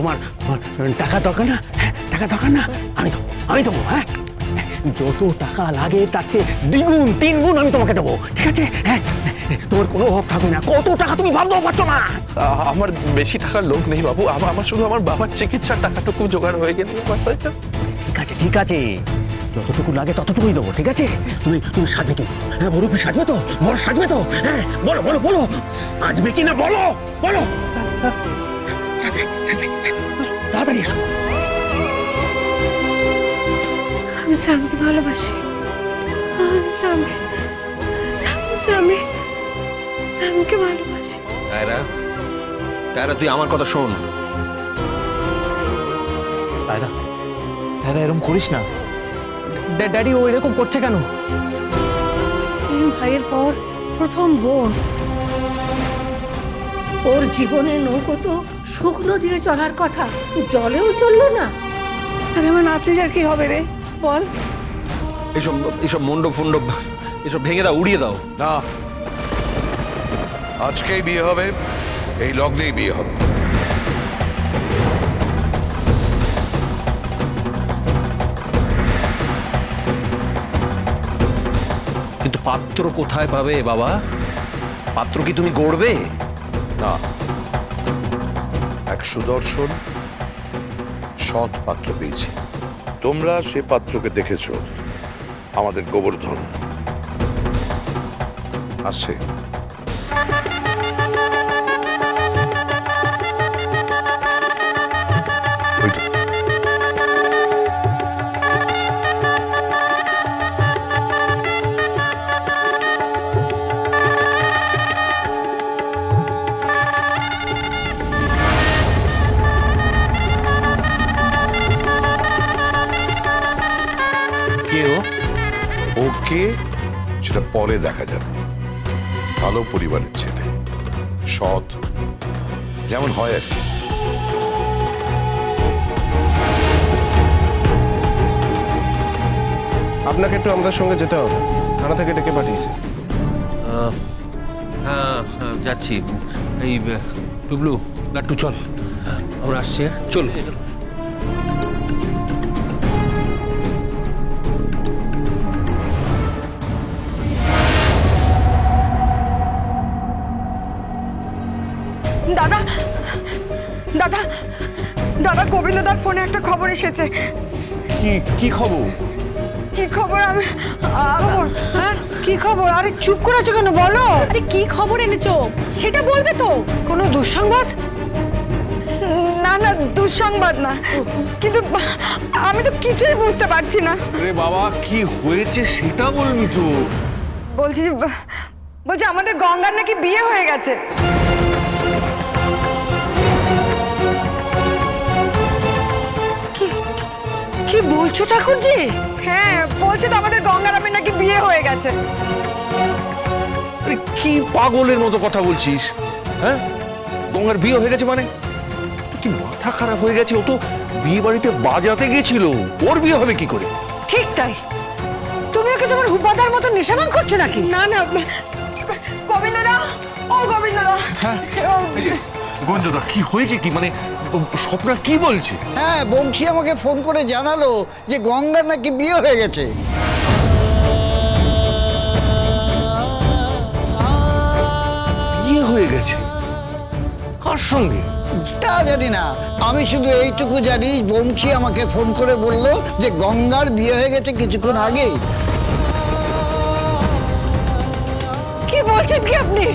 তোমার টাকা দরকার না? হ্যাঁ, টাকা দরকার না? আমি দেবো। হ্যাঁ, যত টাকা লাগে তার চেয়ে দ্বিগুণ 3 গুণ আমি তোমাকে দেবো, ঠিক আছে? হ্যাঁ, তোমার কোনো অভাব থাকবে না। কত টাকা তুমি ভাবতেও পারছো না। আমার বেশি টাকার লোক নেই বাবু, আমার শুধু আমার বাবার চিকিৎসার টাকাটুকু জোগাড় হয়ে গেলে। ঠিক আছে, যতটুকু লাগে ততটুকুই দেবো, ঠিক আছে? তুমি সাজবে কি? হ্যাঁ, বড় সাজবে তো? বড় সাজবে তো? হ্যাঁ, বলো আসবে কি না, বলো। তাড়াতাড়ি এসো। আমি স্বামীকে ভালোবাসি। স্বামীকে ভালোবাসি। তাইরা তুই আমার কথা শোন। তাইরা এরকম করিস না। ড্যাডি ও এরকম করছে কেন? 3 ভাইয়ের পর প্রথম বোন। ওর জীবনে নৌকো তো শুকনো দিয়ে চলার কথা, জলেও চললো না। আর আমার নাতনিটার কি হবে রে বল? এইসব মণ্ডপ ফুন্ডপ এসব ভেঙে দাও, উড়িয়ে দাও। না, আজকেই বিয়ে হবে, এই লগ্নেই বিয়ে হবে। কিন্তু পাত্র কোথায় পাবে বাবা? পাত্র কি তুমি গড়বে? না, এক সুদর্শন সৎ পাত্র পেয়েছি। তোমরা সে পাত্রকে দেখেছো, আমাদের গোবর্ধন আসছে। ওই তো। কে ও? ওকে সেটা পরে দেখা যাবে। ভালো পরিবারের ছেলে, সৎ, যেমন হয় আর কি। আপনাকে একটু আমাদের সঙ্গে যেতে হবে, থানা থেকে ডেকে পাঠিয়েছে। হ্যাঁ যাচ্ছি। এই টুবলু, লাট্টু চল, আমরা আসছি। চল। দাদা দাদা দাদা গোবিন্দদার ফোনে একটা খবর এসেছে। কি খবর? কি খবর? আমি হ্যাঁ, কি খবর? আরে চুপ করে আছো কেন, বলো। আরে কি খবর এনেছো সেটা বলবে তো। কোনো দুঃসংবাদ? না দুঃসংবাদ না, কিন্তু আমি তো কিছুই বুঝতে পারছি না। আরে বাবা, কি হয়েছে সেটা বলবি তো। বলছি আমাদের গঙ্গার নাকি বিয়ে হয়ে গেছে। কি বলছো ঠাকুরজি? হ্যাঁ, বলছে তো আমাদের গঙ্গারামের নাকি বিয়ে হয়ে গেছে। আরে কি পাগলের মতো কথা বলছিস? হ্যাঁ, গঙ্গার বিয়ে হয়ে গেছে মানে? তোর কি মাথা খারাপ হয়ে গেছে? ও তো বিয়ে বাড়িতে বাজাতে গেছিল, ওর বিয়ে হবে কি করে? ঠিক তাই। তুমি ওকে তোমার হুপাদার মতো নেশামান করছো নাকি? না গোবিন্দদা, ও গোবিন্দদা। গঞ্জদা, কি হয়েছে কি? মানে স্বপ্না কি বলছে? হ্যাঁ, বংশী আমাকে ফোন করে জানালো যে গঙ্গার নাকি বিয়ে হয়ে গেছে। বিয়ে হয়ে গেছে? কার সঙ্গে? তা জানি না, আমি শুধু এইটুকু জানি বংশী আমাকে ফোন করে বলল যে গঙ্গার বিয়ে হয়ে গেছে কিছুক্ষণ আগে। কি বলছেন কি আপনি?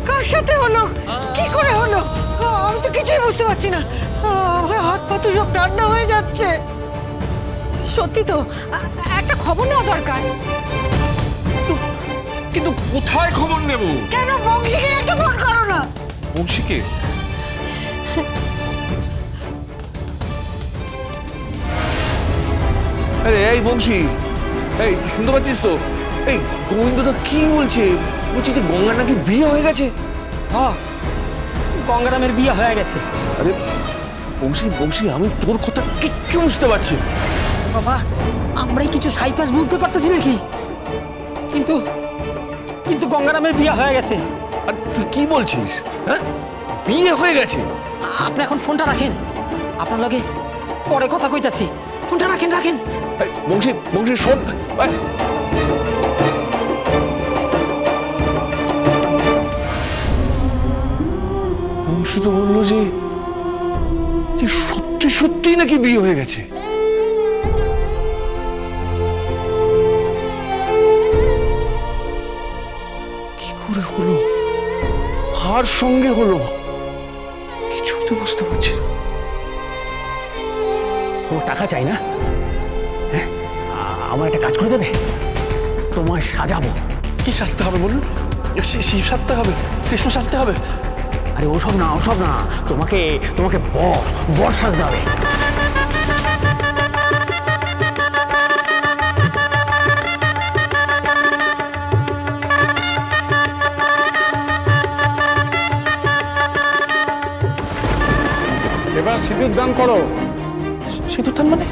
কার সাথে হলো? কি করে হলো? আমি তো কিছুই বুঝতে পারছি না। আমার হাত পা তো সব ঠান্ডা হয়ে যাচ্ছে। সত্যি তো, একটা খবর নেওয়া দরকার। কিন্তু কোথায় খবর নেব? কেন বংশীকে একটা ফোন করো না? বংশীকে? আরে এই বংশী, এই তুই শুনতে পাচ্ছিস তো? এই গোবিন্দদা কি বলছে? বলছে যে গঙ্গার নাকি বিয়ে হয়ে গেছে। হ্যাঁ, গঙ্গারামের বিয়ে হয়ে গেছে। আরে বংশী, আমি তোর কথা কিচ্ছু বুঝতে পারছি না। বাবা, আমরাই কিছু সাইপাস বলতে পারতেছি নাকি? কিন্তু গঙ্গারামের বিয়ে হয়ে গেছে। আর তুই কি বলছিস? হ্যাঁ, বিয়ে হয়ে গেছে? আপনি এখন ফোনটা রাখেন, আপনার লগে পরে কথা কইতাছি। ফোনটা রাখেন রাখেন। এই, বংশী বংশী শোন। এই, বংশী তো বললো যে সত্যি সত্যি নাকি বিয়ে হয়ে গেছে। কি করে হলো, কার সঙ্গে হলো, কিছুই তো বুঝতে পারছি না। তোমার টাকা চাই না? হ্যাঁ, আমার একটা কাজ করে দেবে, তোমায় সাজাবো। কি সাজতে হবে বলুন? শিব সাজতে হবে, কৃষ্ণ সাজতে হবে? আরে ওসব না, ওসব না, তোমাকে তোমাকে বর বর সাজতে হবে। এবার সিঁদুর দান করো। সিঁদুর দান মানে?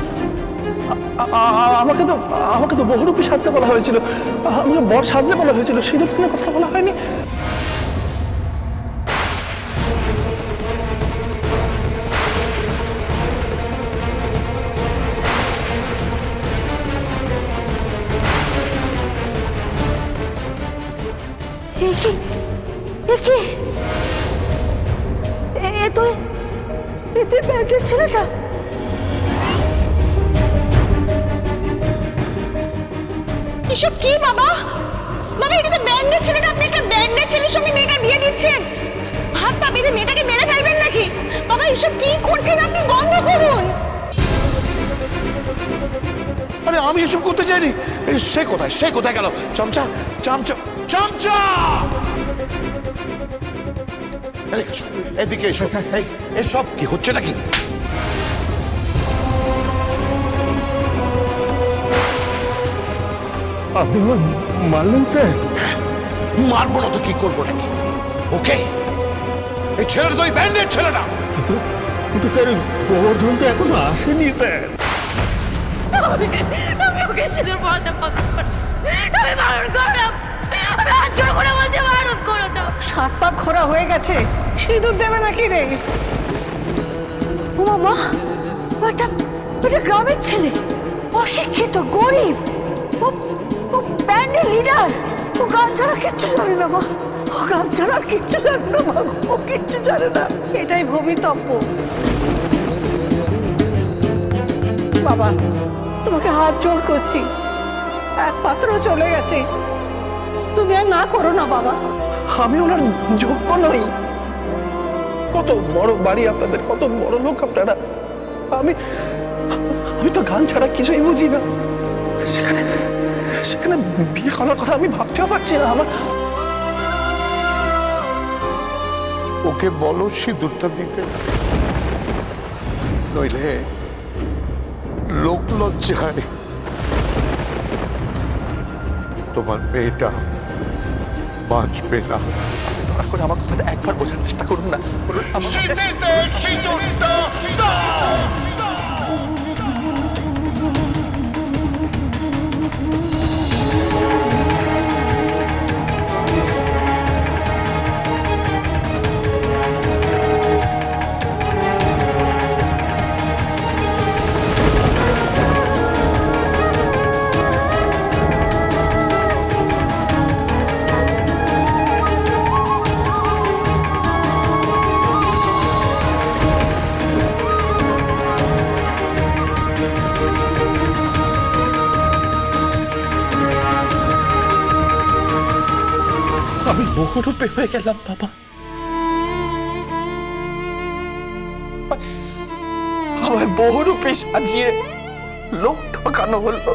আমাকে তো বহুরূপী সাজতে বলা হয়েছিল, আমাকে বর সাজতে বলা হয়েছিল, সিঁদুর দানের কথা বলা হয়নি। এ তুই ব্যান্ডের ছেলেটা? এসব কি বাবা? বাবা এটা তো ব্যান্ডের ছেলেটা, আপনি একটা ব্যান্ডের ছেলের সঙ্গে মেয়েটা বিয়ে দিচ্ছেন। হাত পা বেঁধে মেয়েটাকে মেরে ফেলবেন নাকি? বাবা এসব কি করছেন আপনি? বন্ধ করুন। আরে আমি এসব করতে চাইনি। এই সে কোথায় গেল? চামচা চামচা চামচা, এদিকে এসো, এদিকে এসো। এই, এসব কি হচ্ছে নাকি? আপনি মারলেন স্যার? মারবো না তো কি করবো নাকি? ওকে, এই ছেলের তো ওই ব্যান্ডের ছেলে না। কিন্তু স্যার গোবর্ধন তো এখনো আসেনি স্যার। আমি ওকে সেদিন বলতে পারবো না। আমি বারণ করলাম, আমি হাত জোড় করে বলছি বারণ করো না। সাত পা খোরা হয়ে গেছে, সিঁদুর দেবে নাকি রে? ও মামা, এটা গ্রামের ছেলে, অশিক্ষিত, গরিব, ও ব্যান্ডের লিডার। ও গান ছাড়া কিচ্ছু জানে না মা, ও গান ছাড়া আর কিচ্ছু জানে না মা, ও কিচ্ছু জানে না। এটাই ভবিতব্য। বাবা তোমাকে হাত জোড় করছি, এক পাত্র চলে গেছে, তুমি আর না করো না বাবা। আমি ওনার যোগ্য নই। কত বড় বাড়ি আপনাদের, কত বড় লোক আপনারা, আমি তো গান ছাড়া কিছুই বুঝি না। সেখানে বিয়ে করার কথা আমি ভাবতেও পারছি না। আমার ওকে বলো সিঁদুরটা দিতে, নইলে লোক লজ্জায় তোমার মেয়েটা বাঁচবে না। দয়া করে আমার কথাটা একবার বোঝার চেষ্টা করুন না। বলুন আমি বহুরূপে হয়ে গেলাম বাবা। আমার বহুরূপে সাজিয়ে লোক ঠকানো হলো।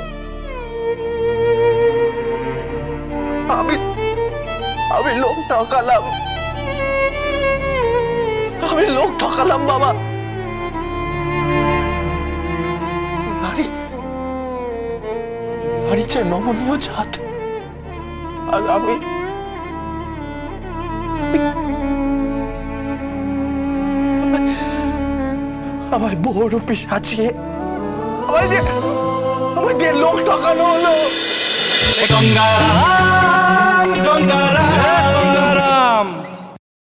আমি লোক ঠকালাম, আমি লোক ঠকালাম বাবা। নারী চেয়ে নমনীয় জাত, আর আমি আমায় বহুরূপী সাজিয়ে আমায় দিয়ে লোক ঠকানো হলো। গঙ্গারাম গঙ্গারাম